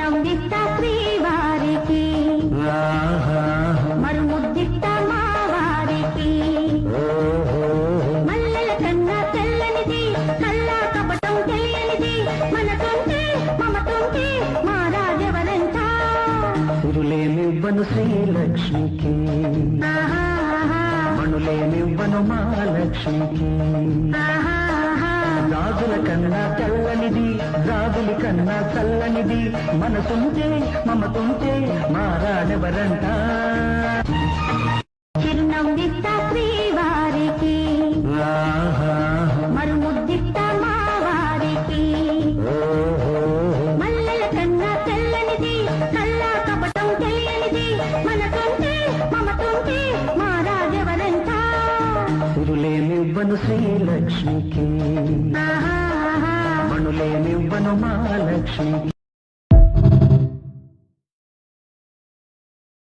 చిరునవ్విస్త శ్రీవారికి మరుముద్దిస్త మా వారికి మల్లెల కన్నా తెల్లనిది కల్లా కపటం తెలియనిది మనకుంటే మమతుంటే మా రాజవరంట సురులేమివ్వను శ్రీలక్ష్మికి మణులేమివ్వను మహాలక్ష్మికి రాజుల కన్నా చల్లనిది రాజుల కన్నా చల్లనిది మనసుంటే మమతుంటే మారాడెవరంట చిరునవ్విస్త శ్రీవారికి మరుముద్దిస్త మా వారికి మల్లెల కన్నా తెల్లనిది కల్లా కపటం తెలియనిది మనకుంటే మమతుంటే మా రాజవరంట సురులేమివ్వను శ్రీలక్ష్మికి మణులేమివ్వను మహాలక్ష్మికి